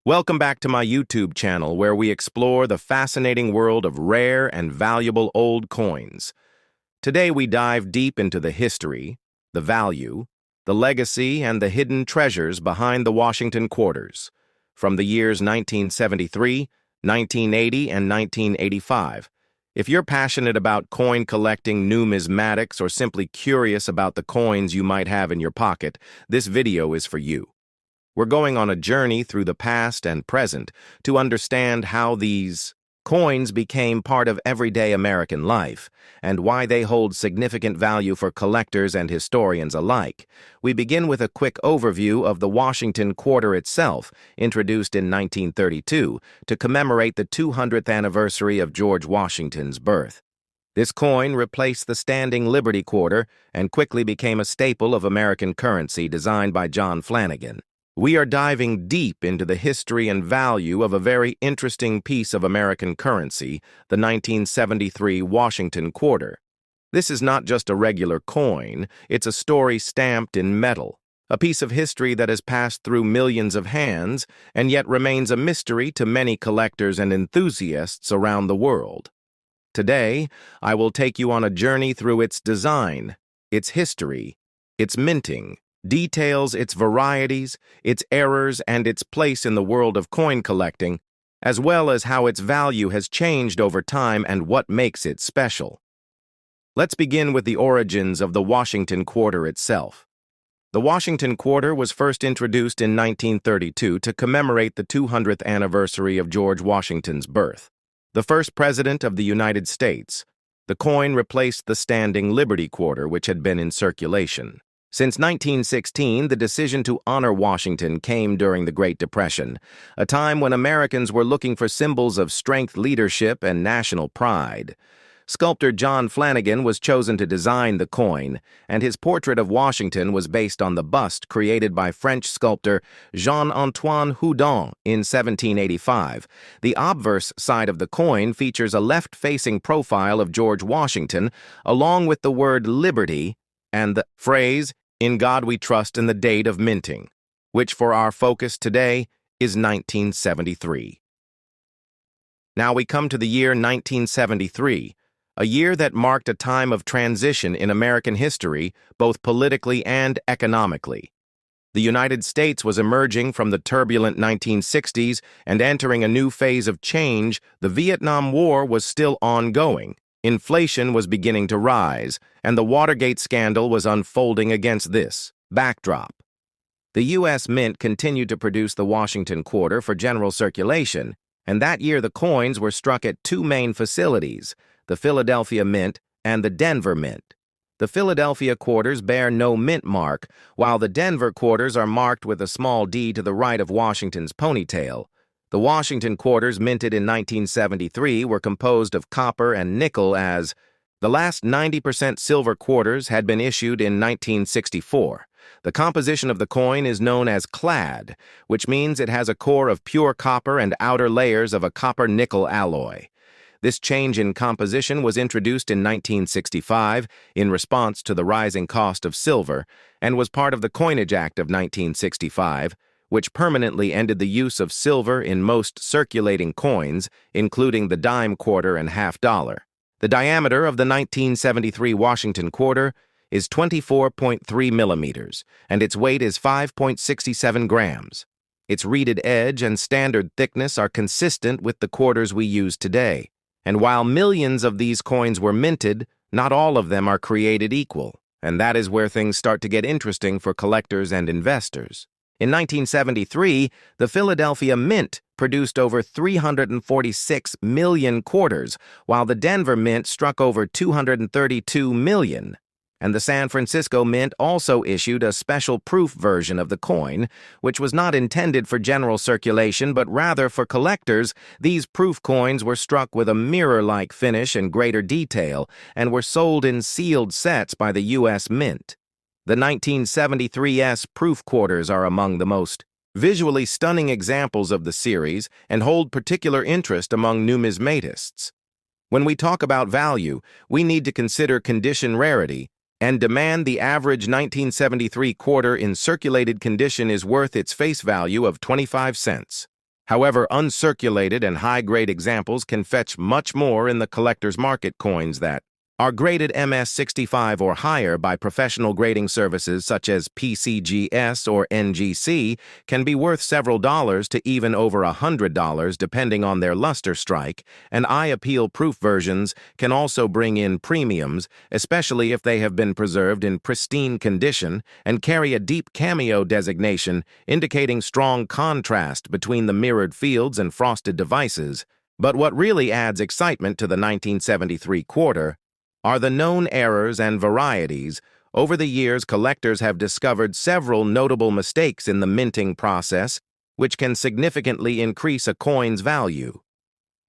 Welcome back to my YouTube channel where we explore the fascinating world of rare and valuable old coins. Today we dive deep into the history, the value, the legacy, and the hidden treasures behind the Washington quarters, from the years 1973, 1980, and 1985. If you're passionate about coin collecting, numismatics, or simply curious about the coins you might have in your pocket, this video is for you. We're going on a journey through the past and present to understand how these coins became part of everyday American life and why they hold significant value for collectors and historians alike. We begin with a quick overview of the Washington quarter itself, introduced in 1932 to commemorate the 200th anniversary of George Washington's birth. This coin replaced the standing Liberty quarter and quickly became a staple of American currency designed by John Flanagan. We are diving deep into the history and value of a very interesting piece of American currency, the 1973 Washington quarter. This is not just a regular coin, it's a story stamped in metal, a piece of history that has passed through millions of hands and yet remains a mystery to many collectors and enthusiasts around the world. Today, I will take you on a journey through its design, its history, its minting, details its varieties, its errors, and its place in the world of coin collecting, as well as how its value has changed over time and what makes it special. Let's begin with the origins of the Washington quarter itself. The Washington quarter was first introduced in 1932 to commemorate the 200th anniversary of George Washington's birth. The first president of the United States, the coin replaced the standing Liberty quarter, which had been in circulation. Since 1916, the decision to honor Washington came during the Great Depression, a time when Americans were looking for symbols of strength, leadership, and national pride. Sculptor John Flanagan was chosen to design the coin, and his portrait of Washington was based on the bust created by French sculptor Jean-Antoine Houdon in 1785. The obverse side of the coin features a left-facing profile of George Washington, along with the word Liberty and the phrase, "In God We Trust," and the date of minting, which for our focus today is 1973. Now we come to the year 1973, a year that marked a time of transition in American history, both politically and economically. The United States was emerging from the turbulent 1960s and entering a new phase of change. The Vietnam War was still ongoing. Inflation was beginning to rise, and the Watergate scandal was unfolding against this backdrop. The U.S. Mint continued to produce the Washington quarter for general circulation, and that year the coins were struck at two main facilities, the Philadelphia Mint and the Denver Mint. The Philadelphia quarters bear no mint mark, while the Denver quarters are marked with a small D to the right of Washington's ponytail. The Washington quarters minted in 1973 were composed of copper and nickel, as the last 90% silver quarters had been issued in 1964. The composition of the coin is known as clad, which means it has a core of pure copper and outer layers of a copper-nickel alloy. This change in composition was introduced in 1965 in response to the rising cost of silver and was part of the Coinage Act of 1965, which permanently ended the use of silver in most circulating coins, including the dime quarter and half dollar. The diameter of the 1973 Washington quarter is 24.3 millimeters, and its weight is 5.67 grams. Its reeded edge and standard thickness are consistent with the quarters we use today, and while millions of these coins were minted, not all of them are created equal, and that is where things start to get interesting for collectors and investors. In 1973, the Philadelphia Mint produced over 346 million quarters, while the Denver Mint struck over 232 million. And the San Francisco Mint also issued a special proof version of the coin, which was not intended for general circulation but rather for collectors. These proof coins were struck with a mirror-like finish and greater detail, and were sold in sealed sets by the U.S. Mint. The 1973's proof quarters are among the most visually stunning examples of the series and hold particular interest among numismatists. When we talk about value, we need to consider condition rarity and demand the average 1973 quarter in circulated condition is worth its face value of 25 cents. However, uncirculated and high-grade examples can fetch much more in the collector's market. Coins that are graded MS-65 or higher by professional grading services such as PCGS or NGC can be worth several dollars to even over $100 depending on their luster strike, and eye-appeal-proof versions can also bring in premiums, especially if they have been preserved in pristine condition and carry a deep cameo designation indicating strong contrast between the mirrored fields and frosted devices. But what really adds excitement to the 1973 quarter are the known errors and varieties. Over the years, collectors have discovered several notable mistakes in the minting process, which can significantly increase a coin's value.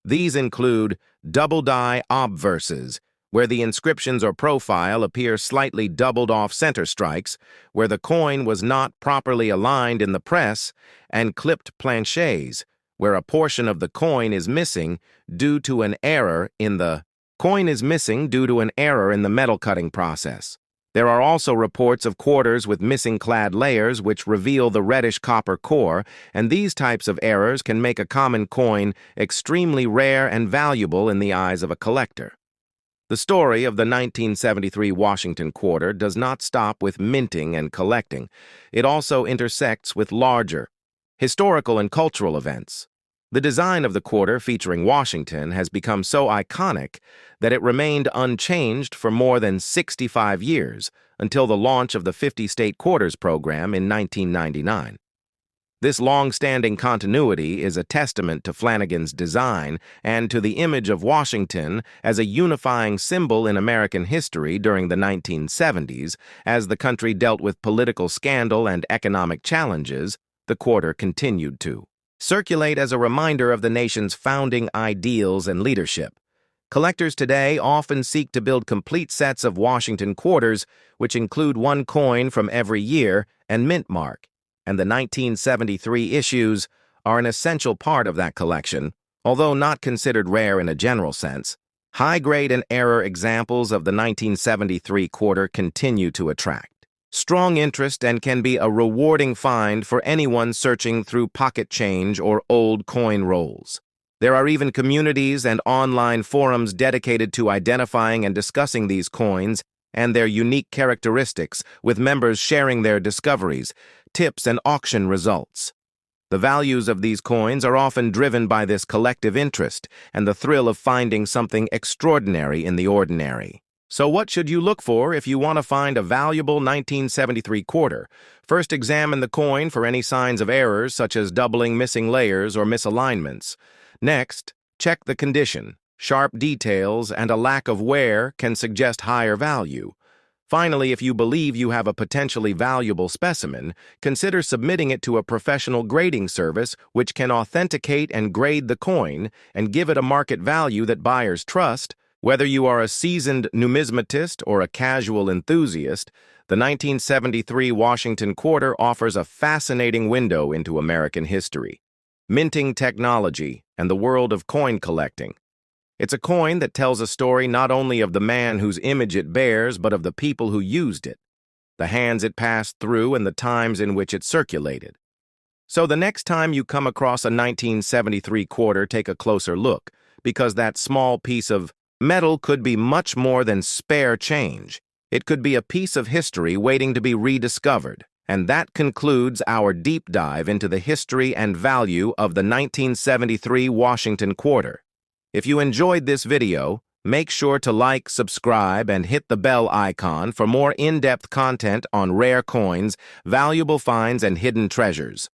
These include double-die obverses, where the inscriptions or profile appear slightly doubled off center strikes, where the coin was not properly aligned in the press, and clipped planchets, where a portion of the coin is missing due to an error in the metal cutting process. There are also reports of quarters with missing clad layers which reveal the reddish copper core, and these types of errors can make a common coin extremely rare and valuable in the eyes of a collector. The story of the 1973 Washington quarter does not stop with minting and collecting. It also intersects with larger historical and cultural events. The design of the quarter featuring Washington has become so iconic that it remained unchanged for more than 65 years until the launch of the 50-state quarters program in 1999. This long-standing continuity is a testament to Flanagan's design and to the image of Washington as a unifying symbol in American history during the 1970s. As the country dealt with political scandal and economic challenges, the quarter continued to circulate as a reminder of the nation's founding ideals and leadership. Collectors today often seek to build complete sets of Washington quarters, which include one coin from every year and mint mark, and the 1973 issues are an essential part of that collection, although not considered rare in a general sense. High-grade and error examples of the 1973 quarter continue to attract strong interest and can be a rewarding find for anyone searching through pocket change or old coin rolls. There are even communities and online forums dedicated to identifying and discussing these coins and their unique characteristics, with members sharing their discoveries, tips, and auction results. The values of these coins are often driven by this collective interest and the thrill of finding something extraordinary in the ordinary. So what should you look for if you want to find a valuable 1973 quarter? First, examine the coin for any signs of errors such as doubling, missing layers, or misalignments. Next, check the condition. Sharp details and a lack of wear can suggest higher value. Finally, if you believe you have a potentially valuable specimen, consider submitting it to a professional grading service which can authenticate and grade the coin and give it a market value that buyers trust. Whether you are a seasoned numismatist or a casual enthusiast, the 1973 Washington quarter offers a fascinating window into American history, minting technology, and the world of coin collecting. It's a coin that tells a story not only of the man whose image it bears, but of the people who used it, the hands it passed through, and the times in which it circulated. So the next time you come across a 1973 quarter, take a closer look, because that small piece of metal could be much more than spare change. It could be a piece of history waiting to be rediscovered. And that concludes our deep dive into the history and value of the 1973 Washington quarter. If you enjoyed this video, make sure to like, subscribe, and hit the bell icon for more in-depth content on rare coins, valuable finds, and hidden treasures.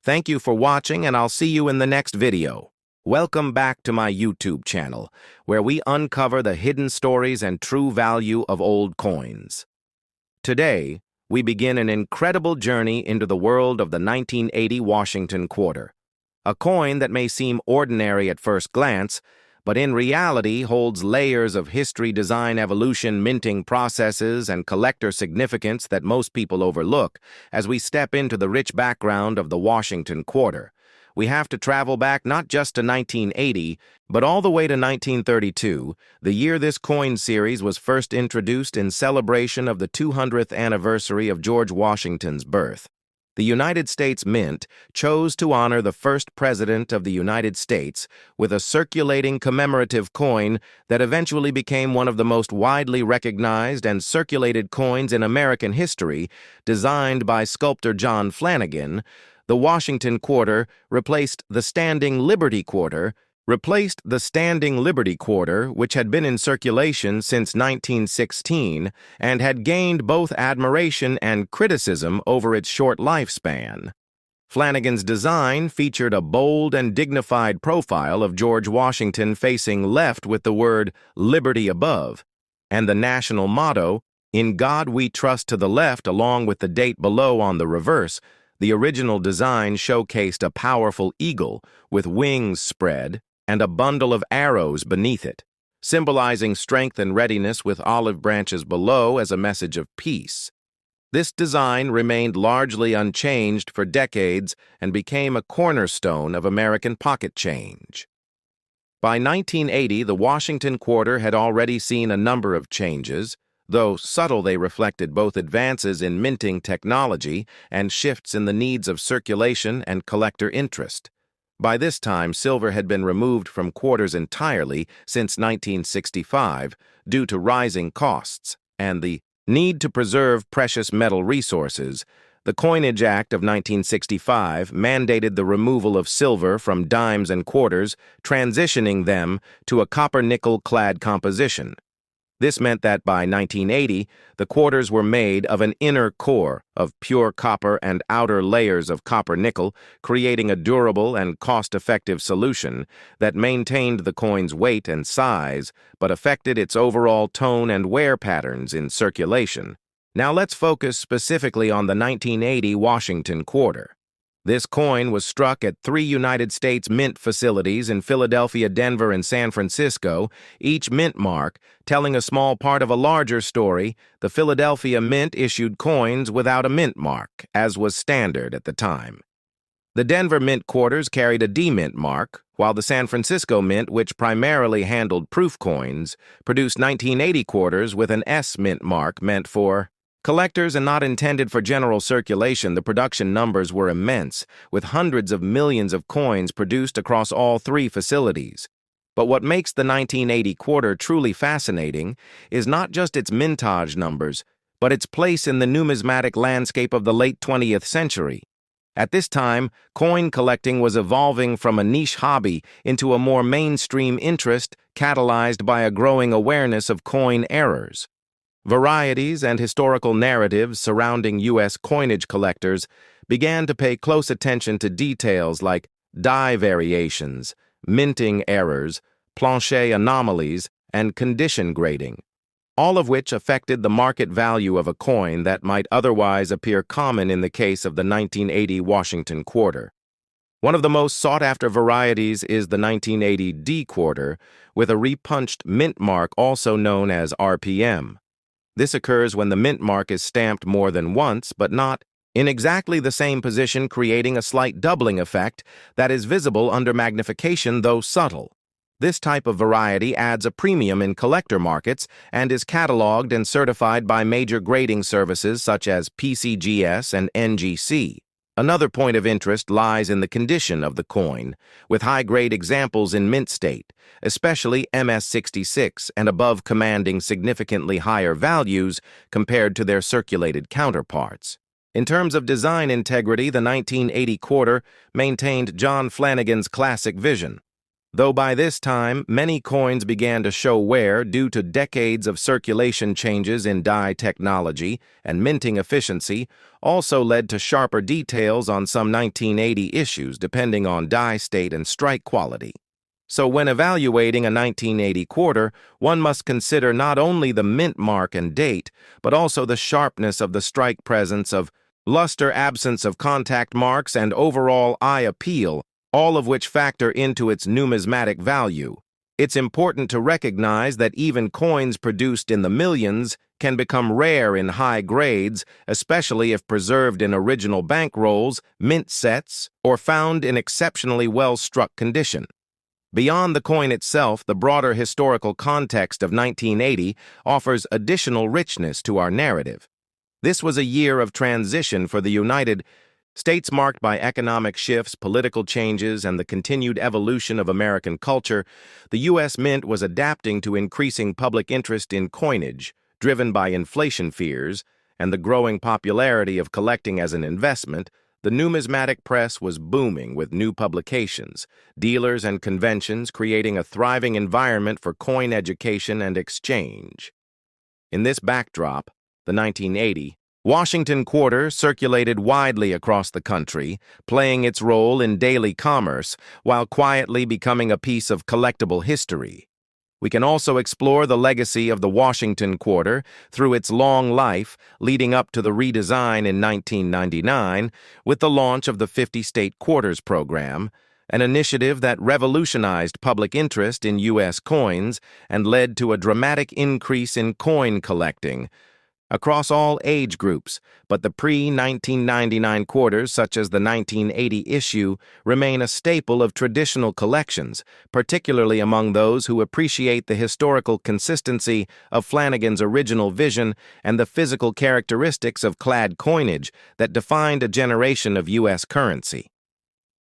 Thank you for watching, and I'll see you in the next video. Welcome back to my YouTube channel, where we uncover the hidden stories and true value of old coins. Today, we begin an incredible journey into the world of the 1980 Washington quarter, a coin that may seem ordinary at first glance, but in reality holds layers of history, design, evolution, minting processes, and collector significance that most people overlook. As we step into the rich background of the Washington quarter, we have to travel back not just to 1980, but all the way to 1932, the year this coin series was first introduced in celebration of the 200th anniversary of George Washington's birth. The United States Mint chose to honor the first president of the United States with a circulating commemorative coin that eventually became one of the most widely recognized and circulated coins in American history, designed by sculptor John Flanagan. The Washington quarter replaced the standing Liberty quarter, which had been in circulation since 1916 and had gained both admiration and criticism over its short lifespan. Flanagan's design featured a bold and dignified profile of George Washington facing left with the word "Liberty" above, and the national motto, "In God We Trust," to the left, along with the date below on the reverse. The original design showcased a powerful eagle with wings spread and a bundle of arrows beneath it, symbolizing strength and readiness, with olive branches below as a message of peace. This design remained largely unchanged for decades and became a cornerstone of American pocket change. By 1980, the Washington quarter had already seen a number of changes. Though subtle, they reflected both advances in minting technology and shifts in the needs of circulation and collector interest. By this time, silver had been removed from quarters entirely since 1965 due to rising costs and the need to preserve precious metal resources. The Coinage Act of 1965 mandated the removal of silver from dimes and quarters, transitioning them to a copper-nickel-clad composition. This meant that by 1980, the quarters were made of an inner core of pure copper and outer layers of copper-nickel, creating a durable and cost-effective solution that maintained the coin's weight and size, but affected its overall tone and wear patterns in circulation. Now let's focus specifically on the 1980 Washington quarter. This coin was struck at 3 United States Mint facilities in Philadelphia, Denver, and San Francisco, each mint mark telling a small part of a larger story. The Philadelphia Mint issued coins without a mint mark, as was standard at the time. The Denver Mint quarters carried a D-Mint mark, while the San Francisco Mint, which primarily handled proof coins, produced 1980 quarters with an S-Mint mark meant for collectors and not intended for general circulation. The production numbers were immense, with hundreds of millions of coins produced across all 3 facilities. But what makes the 1980 quarter truly fascinating is not just its mintage numbers, but its place in the numismatic landscape of the late 20th century. At this time, coin collecting was evolving from a niche hobby into a more mainstream interest, catalyzed by a growing awareness of coin errors. Varieties and historical narratives surrounding U.S. coinage collectors began to pay close attention to details like die variations, minting errors, plancher anomalies, and condition grading, all of which affected the market value of a coin that might otherwise appear common in the case of the 1980 Washington quarter. One of the most sought-after varieties is the 1980 D quarter, with a repunched mint mark also known as RPM. This occurs when the mint mark is stamped more than once, but not in exactly the same position, creating a slight doubling effect that is visible under magnification, though subtle. This type of variety adds a premium in collector markets and is cataloged and certified by major grading services such as PCGS and NGC. Another point of interest lies in the condition of the coin, with high-grade examples in mint state, especially MS-66 and above, commanding significantly higher values compared to their circulated counterparts. In terms of design integrity, the 1980 quarter maintained John Flanagan's classic vision. Though by this time, many coins began to show wear due to decades of circulation changes in die technology, and minting efficiency also led to sharper details on some 1980 issues depending on die state and strike quality. So when evaluating a 1980 quarter, one must consider not only the mint mark and date, but also the sharpness of the strike, presence of luster, absence of contact marks, and overall eye appeal, all of which factor into its numismatic value. It's important to recognize that even coins produced in the millions can become rare in high grades, especially if preserved in original bankrolls, mint sets, or found in exceptionally well-struck condition. Beyond the coin itself, the broader historical context of 1980 offers additional richness to our narrative. This was a year of transition for the United States marked by economic shifts, political changes, and the continued evolution of American culture, the U.S. Mint was adapting to increasing public interest in coinage, driven by inflation fears, and the growing popularity of collecting as an investment. The numismatic press was booming with new publications, dealers and conventions creating a thriving environment for coin education and exchange. In this backdrop, the 1980 Washington Quarter circulated widely across the country, playing its role in daily commerce while quietly becoming a piece of collectible history. We can also explore the legacy of the Washington Quarter through its long life, leading up to the redesign in 1999 with the launch of the 50-State Quarters program, an initiative that revolutionized public interest in U.S. coins and led to a dramatic increase in coin collecting across all age groups, but the pre-1999 quarters, such as the 1980 issue, remain a staple of traditional collections, particularly among those who appreciate the historical consistency of Flanagan's original vision and the physical characteristics of clad coinage that defined a generation of U.S. currency.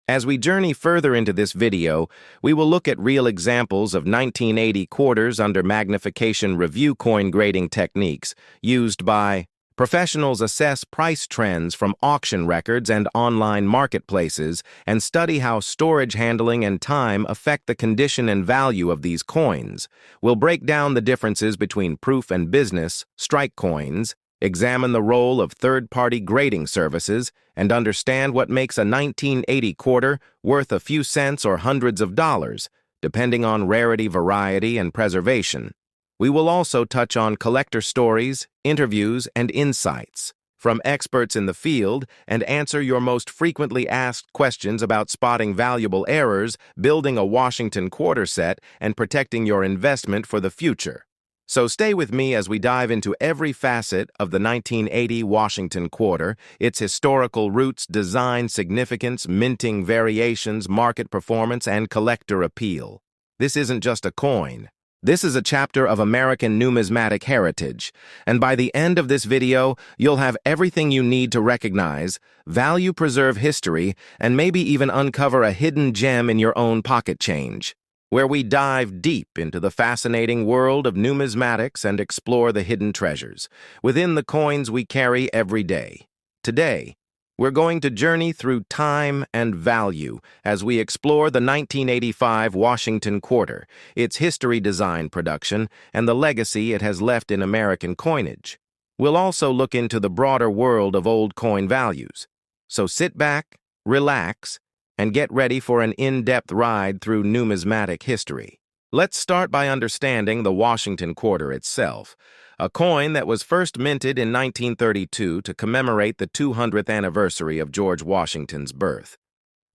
As we journey further into this video, we will look at real examples of 1980 quarters under magnification review coin grading techniques used by professionals. Assess price trends from auction records and online marketplaces and study how storage, handling, and time affect the condition and value of these coins. We'll break down the differences between proof and business, strike coins, examine the role of third-party grading services, and understand what makes a 1980 quarter worth a few cents or hundreds of dollars, depending on rarity, variety, and preservation. We will also touch on collector stories, interviews, and insights from experts in the field and answer your most frequently asked questions about spotting valuable errors, building a Washington quarter set, and protecting your investment for the future. So stay with me as we dive into every facet of the 1980 Washington Quarter, its historical roots, design significance, minting variations, market performance, and collector appeal. This isn't just a coin. This is a chapter of American numismatic heritage, and by the end of this video, you'll have everything you need to recognize, value, preserve history, and maybe even uncover a hidden gem in your own pocket change, where we dive deep into the fascinating world of numismatics and explore the hidden treasures within the coins we carry every day. Today, we're going to journey through time and value as we explore the 1985 Washington Quarter, its history, design, production, and the legacy it has left in American coinage. We'll also look into the broader world of old coin values. So sit back, relax, and get ready for an in-depth ride through numismatic history. Let's start by understanding the Washington Quarter itself, a coin that was first minted in 1932 to commemorate the 200th anniversary of George Washington's birth.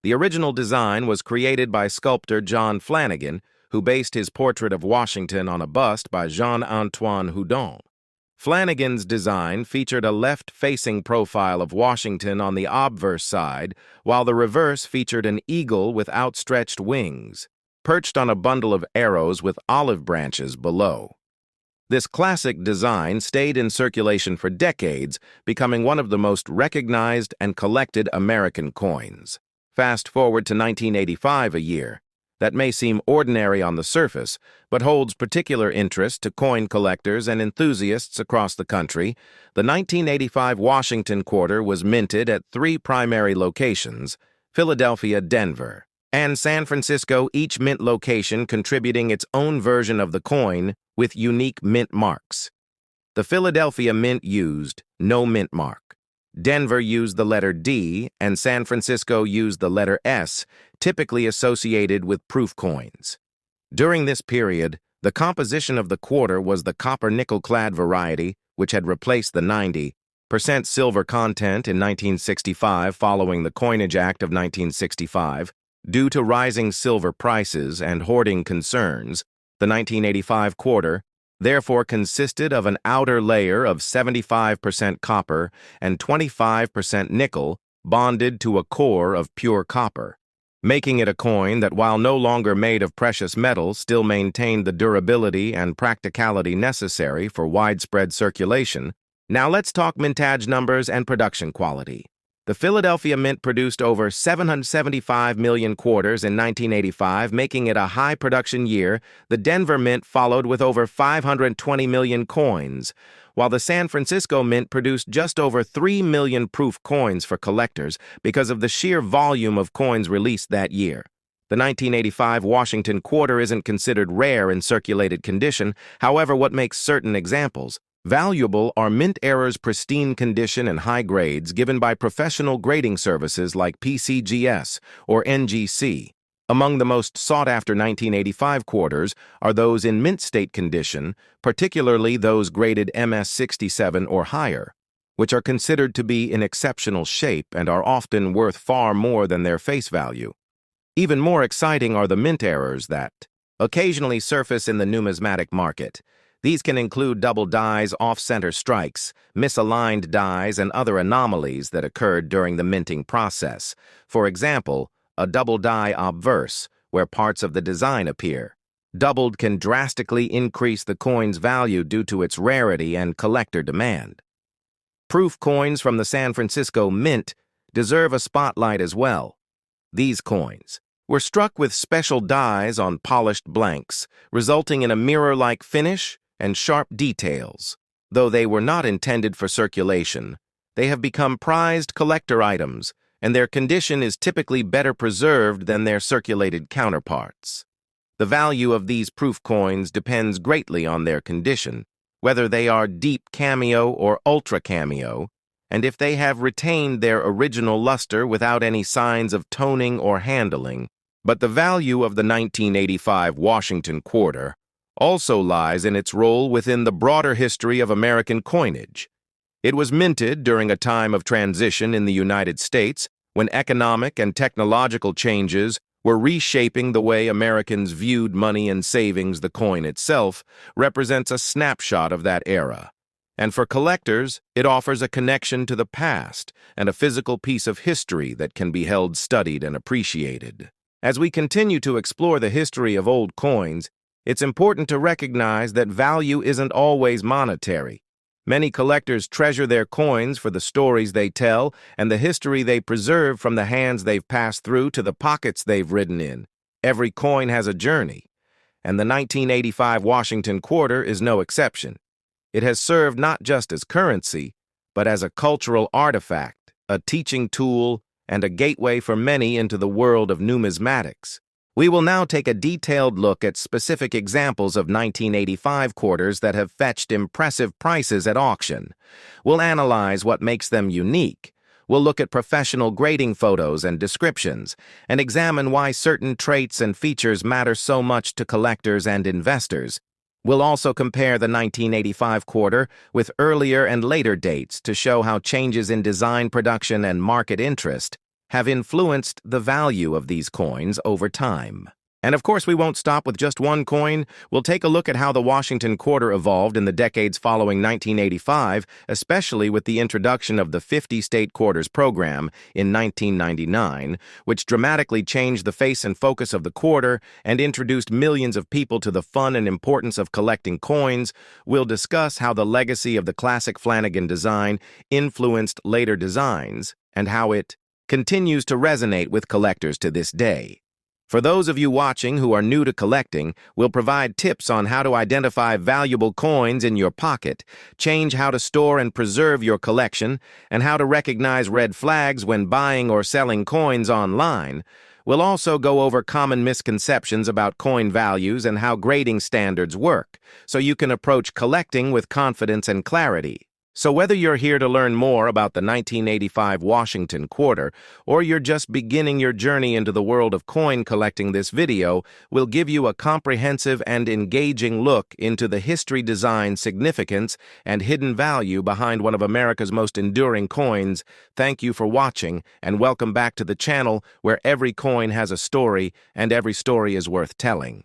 The original design was created by sculptor John Flanagan, who based his portrait of Washington on a bust by Jean-Antoine Houdon. Flanagan's design featured a left-facing profile of Washington on the obverse side, while the reverse featured an eagle with outstretched wings, perched on a bundle of arrows with olive branches below. This classic design stayed in circulation for decades, becoming one of the most recognized and collected American coins. Fast forward to 1985, a year that may seem ordinary on the surface, but holds particular interest to coin collectors and enthusiasts across the country. The 1985 Washington Quarter was minted at 3 primary locations: Philadelphia, Denver, and San Francisco, each mint location contributing its own version of the coin with unique mint marks. The Philadelphia Mint used no mint mark. Denver used the letter D, and San Francisco used the letter S, typically associated with proof coins. During this period, the composition of the quarter was the copper nickel-clad variety, which had replaced the 90% silver content in 1965 following the Coinage Act of 1965. Due to rising silver prices and hoarding concerns, the 1985 quarter therefore consisted of an outer layer of 75% copper and 25% nickel bonded to a core of pure copper, making it a coin that, while no longer made of precious metal, still maintained the durability and practicality necessary for widespread circulation. Now let's talk mintage numbers and production quality. The The Philadelphia Mint produced over 775 million quarters in 1985, making it a high production year. The Denver Mint followed with over 520 million coins, while the San Francisco Mint produced just over 3 million proof coins for collectors because of the sheer volume of coins released that year. The 1985 Washington quarter isn't considered rare in circulated condition. However, what makes certain examples valuable are mint era's pristine condition and high grades given by professional grading services like PCGS or NGC. Among the most sought-after 1985 quarters are those in mint state condition, particularly those graded MS-67 or higher, which are considered to be in exceptional shape and are often worth far more than their face value. Even more exciting are the mint errors that occasionally surface in the numismatic market. These can include double dies, off-center strikes, misaligned dies, and other anomalies that occurred during the minting process. For example, a double die obverse, where parts of the design appear. Doubled can drastically increase the coin's value due to its rarity and collector demand. Proof coins from the San Francisco Mint deserve a spotlight as well. These coins were struck with special dies on polished blanks, resulting in a mirror-like finish and sharp details. Though they were not intended for circulation, they have become prized collector items, and their condition is typically better preserved than their circulated counterparts. The value of these proof coins depends greatly on their condition, whether they are deep cameo or ultra cameo, and if they have retained their original luster without any signs of toning or handling. But the value of the 1985 Washington quarter also lies in its role within the broader history of American coinage. It was minted during a time of transition in the United States when economic and technological changes were reshaping the way Americans viewed money and savings. The coin itself represents a snapshot of that era. And for collectors, it offers a connection to the past and a physical piece of history that can be held, studied, and appreciated. As we continue to explore the history of old coins, it's important to recognize that value isn't always monetary. Many collectors treasure their coins for the stories they tell and the history they preserve, from the hands they've passed through to the pockets they've ridden in. Every coin has a journey, and the 1985 Washington quarter is no exception. It has served not just as currency, but as a cultural artifact, a teaching tool, and a gateway for many into the world of numismatics. We will now take a detailed look at specific examples of 1985 quarters that have fetched impressive prices at auction. We'll analyze what makes them unique. We'll look at professional grading photos and descriptions, and examine why certain traits and features matter so much to collectors and investors. We'll also compare the 1985 quarter with earlier and later dates to show how changes in design, production, and market interest have influenced the value of these coins over time. And of course, we won't stop with just one coin. We'll take a look at how the Washington quarter evolved in the decades following 1985, especially with the introduction of the 50-state quarters program in 1999, which dramatically changed the face and focus of the quarter and introduced millions of people to the fun and importance of collecting coins. We'll discuss how the legacy of the classic Flanagan design influenced later designs and how it continues to resonate with collectors to this day. For those of you watching who are new to collecting, we'll provide tips on how to identify valuable coins in your pocket, change how to store and preserve your collection, and how to recognize red flags when buying or selling coins online. We'll also go over common misconceptions about coin values and how grading standards work, so you can approach collecting with confidence and clarity. So whether you're here to learn more about the 1985 Washington quarter, or you're just beginning your journey into the world of coin collecting, this video will give you a comprehensive and engaging look into the history, design, significance, and hidden value behind one of America's most enduring coins. Thank you for watching, and welcome back to the channel where every coin has a story, and every story is worth telling.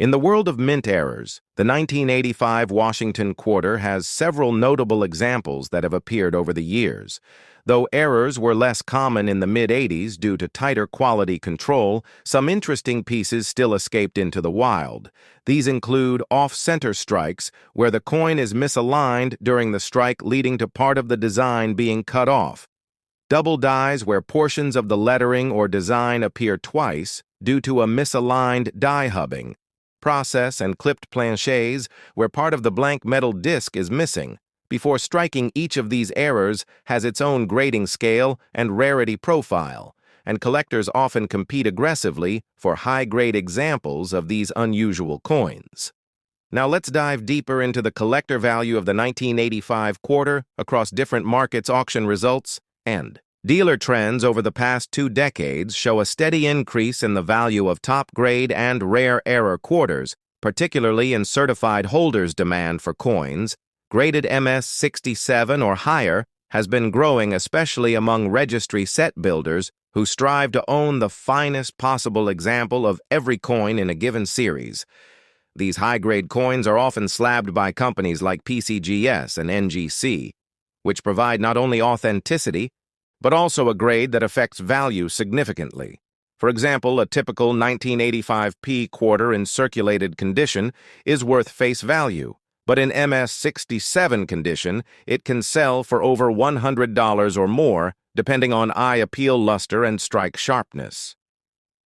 In the world of mint errors, the 1985 Washington quarter has several notable examples that have appeared over the years. Though errors were less common in the mid-'80s due to tighter quality control, some interesting pieces still escaped into the wild. These include off-center strikes, where the coin is misaligned during the strike, leading to part of the design being cut off. Double dies where portions of the lettering or design appear twice due to a misaligned die hubbing. Process and clipped planchets where part of the blank metal disc is missing. Before striking, each of these errors has its own grading scale and rarity profile, and collectors often compete aggressively for high-grade examples of these unusual coins. Now let's dive deeper into the collector value of the 1985 quarter across different markets, auction results, and dealer trends over the past 2 decades show a steady increase in the value of top-grade and rare error quarters, particularly in certified holders' demand for coins. Graded MS-67 or higher has been growing, especially among registry set builders who strive to own the finest possible example of every coin in a given series. These high-grade coins are often slabbed by companies like PCGS and NGC, which provide not only authenticity, but also a grade that affects value significantly. For example, a typical 1985p quarter in circulated condition is worth face value, but in MS-67 condition, it can sell for over $100 or more, depending on eye appeal luster and strike sharpness.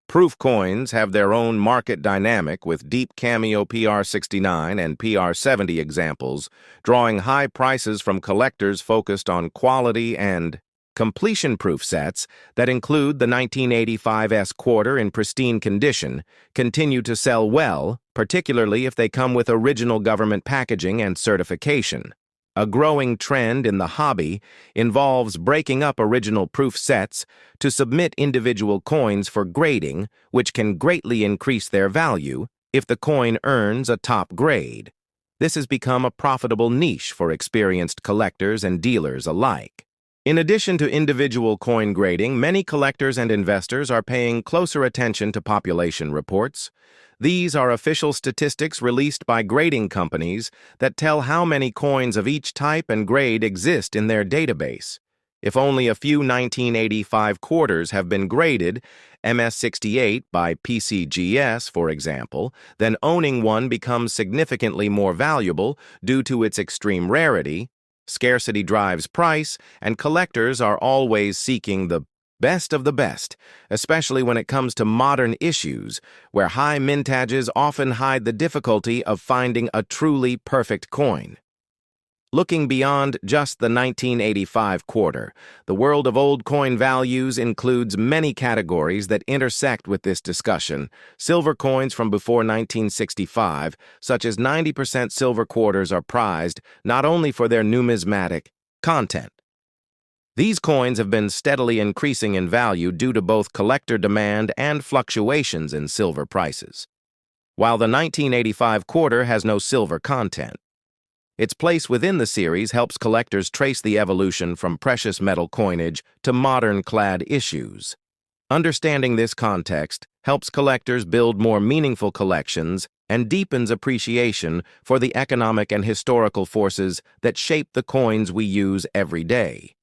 Proof coins have their own market dynamic with deep cameo PR69 and PR70 examples, drawing high prices from collectors focused on quality and completion proof sets that include the 1985 quarter in pristine condition continue to sell well, particularly if they come with original government packaging and certification. A growing trend in the hobby involves breaking up original proof sets to submit individual coins for grading, which can greatly increase their value if the coin earns a top grade. This has become a profitable niche for experienced collectors and dealers alike. In addition to individual coin grading, many collectors and investors are paying closer attention to population reports. These are official statistics released by grading companies that tell how many coins of each type and grade exist in their database. If only a few 1985 quarters have been graded, MS-68 by PCGS, for example, then owning one becomes significantly more valuable due to its extreme rarity. Scarcity drives price, and collectors are always seeking the best of the best, especially when it comes to modern issues, where high mintages often hide the difficulty of finding a truly perfect coin. Looking beyond just the 1985 quarter, the world of old coin values includes many categories that intersect with this discussion. Silver coins from before 1965, such as 90% silver quarters, are prized not only for their numismatic content. These coins have been steadily increasing in value due to both collector demand and fluctuations in silver prices. While the 1985 quarter has no silver content, its place within the series helps collectors trace the evolution from precious metal coinage to modern clad issues. Understanding this context helps collectors build more meaningful collections and deepens appreciation for the economic and historical forces that shape the coins we use every day.